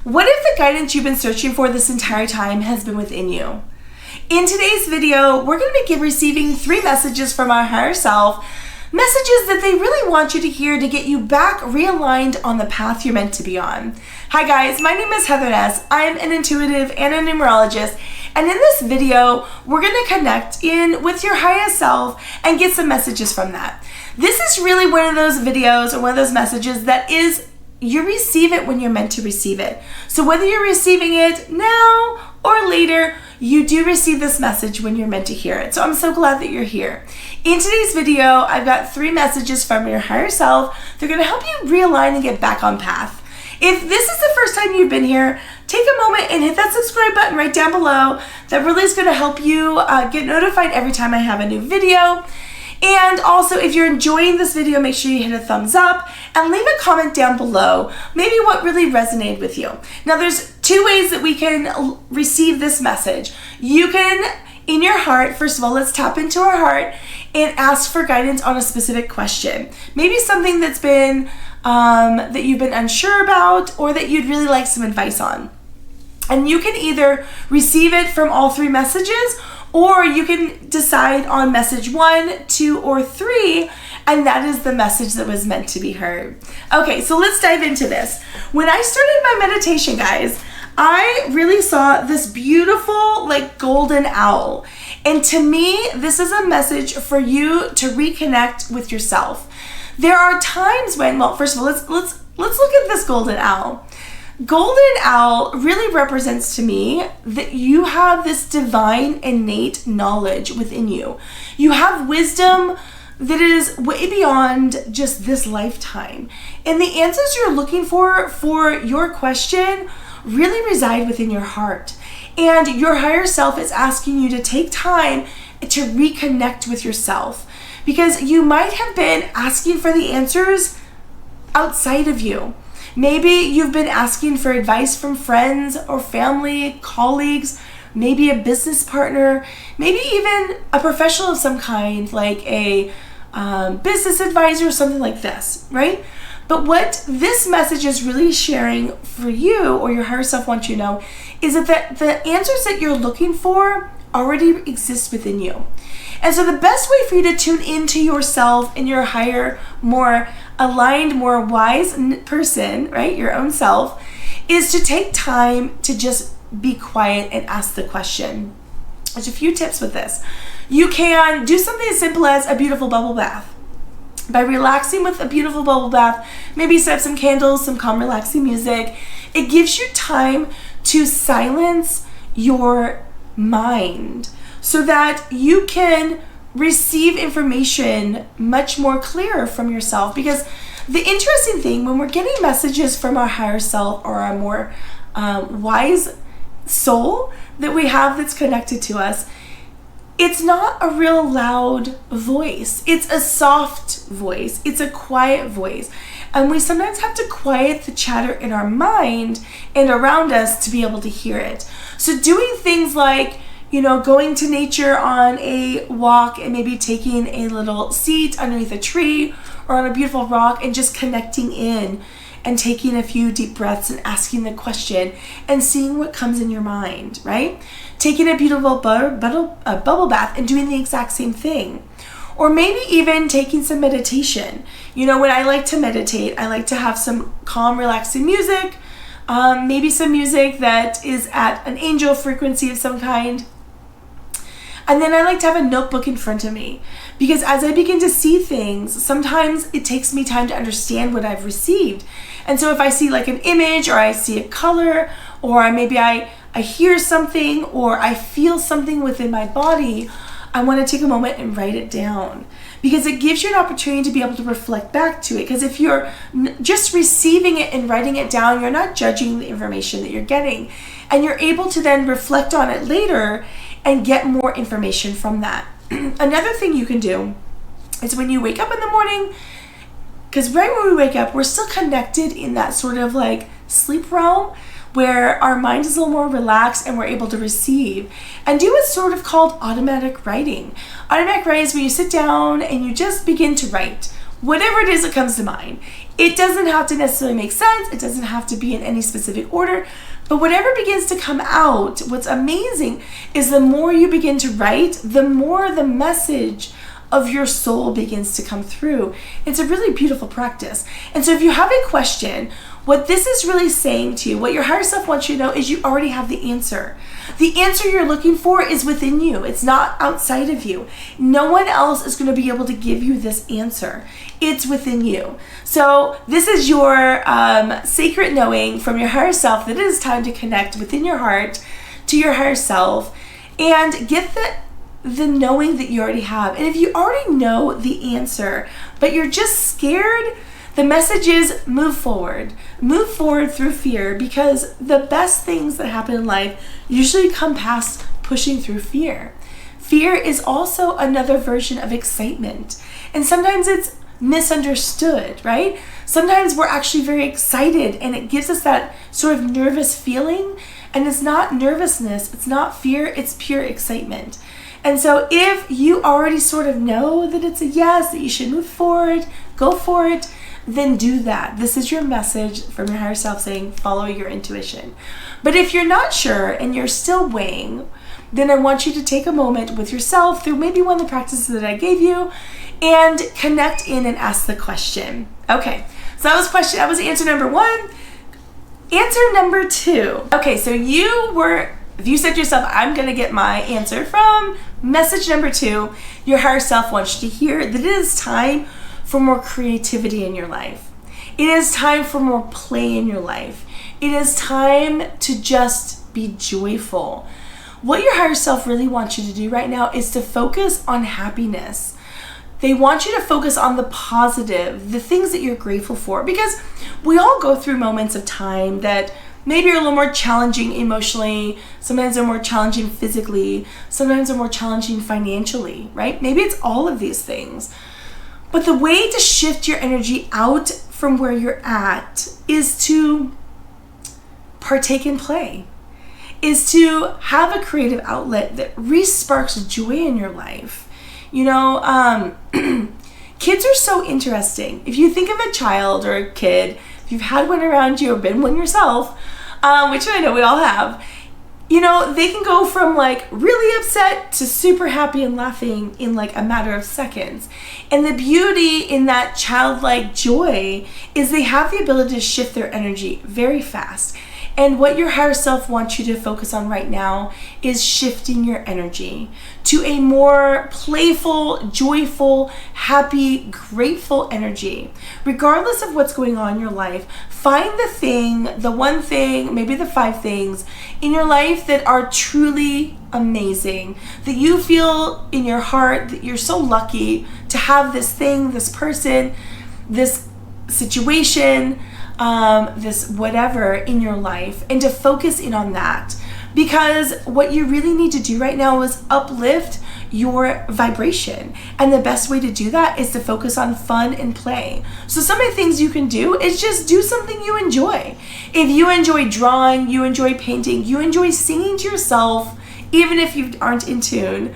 What if the guidance you've been searching for this entire time has been within you? In today's video, we're going to be receiving 3 messages from our higher self, messages that they really want you to hear to get you back realigned on the path you're meant to be on. Hi guys, my name is Ness. I'm an intuitive and a numerologist, and in this video, we're going to connect in with your higher self and get some messages from that. This is really one of those videos or one of those messages that is you receive it when you're meant to receive it. So whether you're receiving it now or later, you do receive this message when you're meant to hear it. So I'm so glad that you're here. In today's video, I've got 3 messages from your higher self. They're going to help you realign and get back on path. If this is the first time you've been here, take a moment and hit that subscribe button right down below. That really is going to help you get notified every time I have a new video. And also, if you're enjoying this video, make sure you hit a thumbs up and leave a comment down below, maybe what really resonated with you. Now, there's 2 ways that we can receive this message. You can, in your heart, first of all, let's tap into our heart and ask for guidance on a specific question. Maybe something that's been, that you've been unsure about or that you'd really like some advice on. And you can either receive it from all 3 messages, or you can decide on message 1, 2, or 3, and that is the message that was meant to be heard. Okay, so let's dive into this. When I started my meditation, guys, I really saw this beautiful, like, golden owl. And to me, this is a message for you to reconnect with yourself. There are times when, well, first of all, let's look at this golden owl. Golden owl really represents to me that you have this divine innate knowledge within you. You have wisdom that is way beyond just this lifetime. And the answers you're looking for your question really reside within your heart. And your higher self is asking you to take time to reconnect with yourself, because you might have been asking for the answers outside of you. Maybe you've been asking for advice from friends or family, colleagues, maybe a business partner, maybe even a professional of some kind, like a business advisor or something like this, right? But what this message is really sharing for you, or your higher self wants you to know, is that the answers that you're looking for already exist within you. And so the best way for you to tune into yourself and your higher, more aligned, more wise person, right, your own self, is to take time to just be quiet and ask the question. There's a few tips with this. You can do something as simple as a beautiful bubble bath. By relaxing with a beautiful bubble bath, maybe set up some candles, some calm, relaxing music. It gives you time to silence your mind so that you can receive information much more clearer from yourself. Because the interesting thing, when we're getting messages from our higher self or our more wise soul that we have that's connected to us, it's not a real loud voice. It's a soft voice. It's a quiet voice. And we sometimes have to quiet the chatter in our mind and around us to be able to hear it. So doing things like, going to nature on a walk and maybe taking a little seat underneath a tree or on a beautiful rock and just connecting in and taking a few deep breaths and asking the question and seeing what comes in your mind, right? Taking a beautiful bubble bath and doing the exact same thing. Or maybe even taking some meditation. When I like to meditate, I like to have some calm, relaxing music, maybe some music that is at an angel frequency of some kind. And then I like to have a notebook in front of me, because as I begin to see things, sometimes it takes me time to understand what I've received. And so if I see like an image, or I see a color, or maybe I hear something, or I feel something within my body, I want to take a moment and write it down, because it gives you an opportunity to be able to reflect back to it. Because if you're just receiving it and writing it down, you're not judging the information that you're getting, and you're able to then reflect on it later and get more information from that. Another thing you can do is when you wake up in the morning, because right when we wake up, we're still connected in that sort of like sleep realm where our mind is a little more relaxed and we're able to receive and do what's sort of called automatic writing. Automatic writing is when you sit down and you just begin to write. whatever it is that comes to mind. It doesn't have to necessarily make sense. It doesn't have to be in any specific order. But whatever begins to come out, what's amazing is the more you begin to write, the more the message of your soul begins to come through. It's a really beautiful practice. And so if you have a question, what this is really saying to you, what your higher self wants you to know is you already have the answer. The answer you're looking for is within you. It's not outside of you. No one else is going to be able to give you this answer. It's within you. So this is your sacred knowing from your higher self that it is time to connect within your heart to your higher self and get the knowing that you already have. And if you already know the answer, but you're just scared, the message is move forward. Move forward through fear, because the best things that happen in life usually come past pushing through fear. Fear is also another version of excitement. And sometimes it's misunderstood, right? Sometimes we're actually very excited and it gives us that sort of nervous feeling. And it's not nervousness, it's not fear, it's pure excitement. And so if you already sort of know that it's a yes, that you should move forward, go for it, then do that. This is your message from your higher self saying, follow your intuition. But if you're not sure and you're still weighing, then I want you to take a moment with yourself through maybe one of the practices that I gave you and connect in and ask the question. Okay, so that was answer number 1. Answer number 2. Okay, so if you said to yourself, I'm going to get my answer from message number 2, your higher self wants you to hear that it is time for more creativity in your life. It is time for more play in your life. It is time to just be joyful. What your higher self really wants you to do right now is to focus on happiness. They want you to focus on the positive, the things that you're grateful for, because we all go through moments of time that maybe are a little more challenging emotionally, sometimes they're more challenging physically, sometimes they're more challenging financially, right? Maybe it's all of these things. But the way to shift your energy out from where you're at is to partake in play, is to have a creative outlet that re-sparks joy in your life. You know, kids are so interesting. If you think of a child or a kid, if you've had one around you or been one yourself, which I know we all have, you know, they can go from like really upset to super happy and laughing in like a matter of seconds. And the beauty in that childlike joy is they have the ability to shift their energy very fast. And what your higher self wants you to focus on right now is shifting your energy to a more playful, joyful, happy, grateful energy. Regardless of what's going on in your life, find the thing, the one thing, maybe the 5 things in your life that are truly amazing, that you feel in your heart that you're so lucky to have this thing, this person, this situation, this whatever in your life, and to focus in on that. Because what you really need to do right now is uplift your vibration. And the best way to do that is to focus on fun and play. So some of the things you can do is just do something you enjoy. If you enjoy drawing, you enjoy painting, you enjoy singing to yourself, even if you aren't in tune,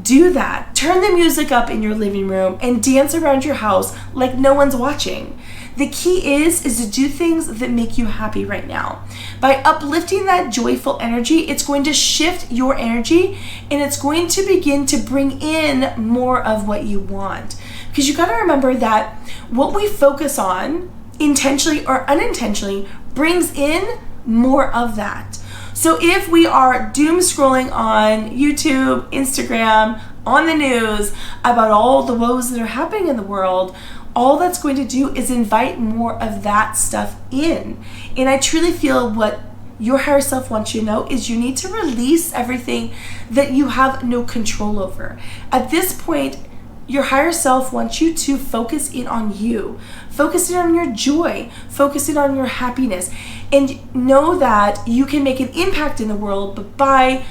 do that. Turn the music up in your living room and dance around your house like no one's watching. The key is to do things that make you happy right now. By uplifting that joyful energy, it's going to shift your energy and it's going to begin to bring in more of what you want. Because you got to remember that what we focus on, intentionally or unintentionally, brings in more of that. So if we are doom scrolling on YouTube, Instagram, on the news about all the woes that are happening in the world, all that's going to do is invite more of that stuff in. And I truly feel what your higher self wants you to know is you need to release everything that you have no control over. At this point, your higher self wants you to focus in on you, focus in on your joy, focus in on your happiness, and know that you can make an impact in the world, but by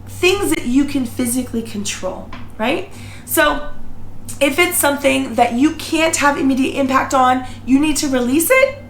things that you can physically control, right? So if it's something that you can't have immediate impact on, you need to release it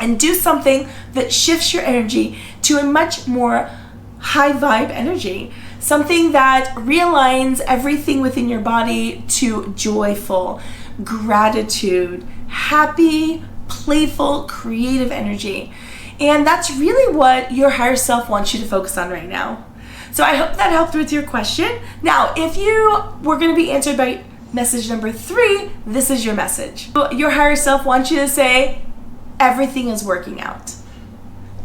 and do something that shifts your energy to a much more high vibe energy. Something that realigns everything within your body to joyful. gratitude, happy, playful, creative energy. And that's really what your higher self wants you to focus on right now. So I hope that helped with your question. Now, if you were going to be answered by message number 3, this is your message. Your higher self wants you to say, everything is working out.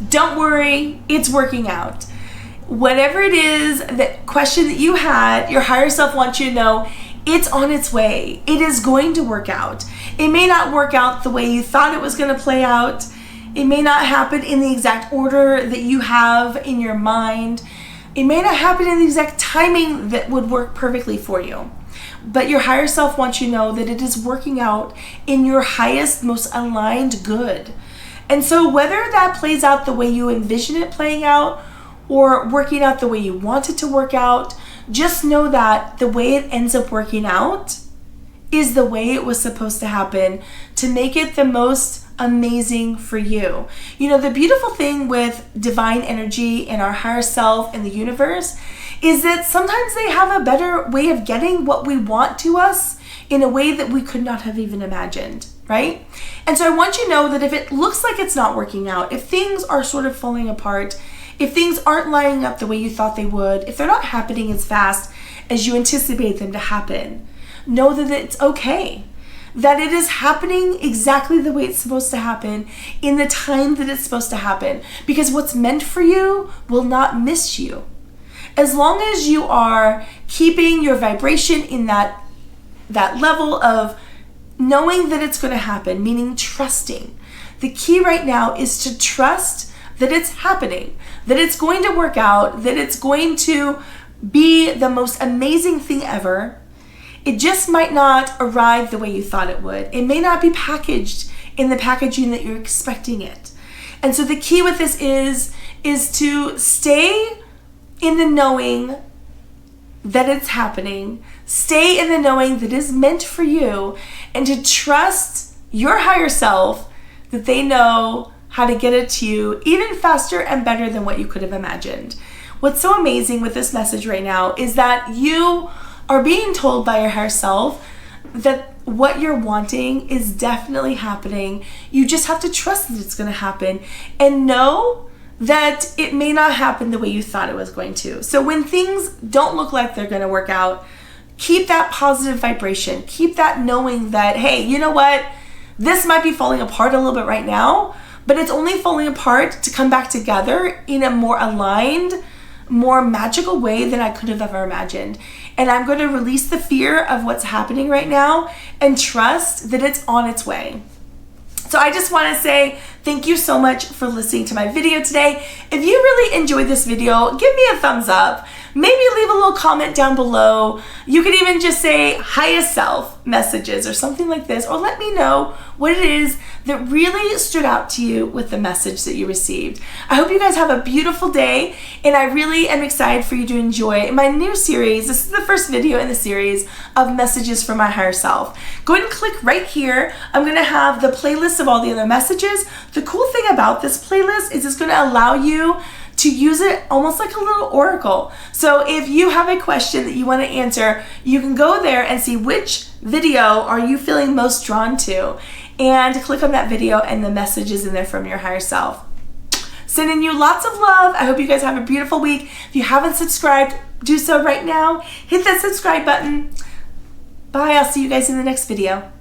Don't worry, it's working out. Whatever it is, that question that you had, your higher self wants you to know it's on its way. It is going to work out. It may not work out the way you thought it was going to play out. It may not happen in the exact order that you have in your mind. It may not happen in the exact timing that would work perfectly for you. But your higher self wants you to know that it is working out in your highest, most aligned good. And so whether that plays out the way you envision it playing out or working out the way you want it to work out, just know that the way it ends up working out is the way it was supposed to happen to make it the most amazing for you. You know, the beautiful thing with divine energy and our higher self and the universe is that sometimes they have a better way of getting what we want to us in a way that we could not have even imagined, right? And so I want you to know that if it looks like it's not working out, if things are sort of falling apart, if things aren't lining up the way you thought they would, if they're not happening as fast as you anticipate them to happen, know that it's okay. That it is happening exactly the way it's supposed to happen in the time that it's supposed to happen. Because what's meant for you will not miss you. As long as you are keeping your vibration in that level of knowing that it's going to happen, meaning trusting. The key right now is to trust that it's happening, that it's going to work out, that it's going to be the most amazing thing ever. It just might not arrive the way you thought it would. It may not be packaged in the packaging that you're expecting it. And so the key with this is to stay in the knowing that it's happening, stay in the knowing that it is meant for you, and to trust your higher self that they know how to get it to you even faster and better than what you could have imagined. What's so amazing with this message right now is that you are being told by your higher self that what you're wanting is definitely happening. You just have to trust that it's going to happen and know that it may not happen the way you thought it was going to. So when things don't look like they're going to work out, keep that positive vibration. Keep that knowing that, hey, you know what? This might be falling apart a little bit right now, but it's only falling apart to come back together in a more aligned, more magical way than I could have ever imagined. And I'm going to release the fear of what's happening right now and trust that it's on its way. So I just want to say thank you so much for listening to my video today. If you really enjoyed this video, give me a thumbs up. Maybe leave a little comment down below. You could even just say highest self messages or something like this, or let me know what it is that really stood out to you with the message that you received. I hope you guys have a beautiful day, and I really am excited for you to enjoy my new series. This is the first video in the series of messages from my higher self. Go ahead and click right here. I'm going to have the playlist of all the other messages. The cool thing about this playlist is it's going to allow you to use it almost like a little oracle. So if you have a question that you want to answer, you can go there and see which video are you feeling most drawn to, and click on that video and the message is in there from your higher self. Sending you lots of love. I hope you guys have a beautiful week. If you haven't subscribed, do so right now. Hit that subscribe button. Bye. I'll see you guys in the next video.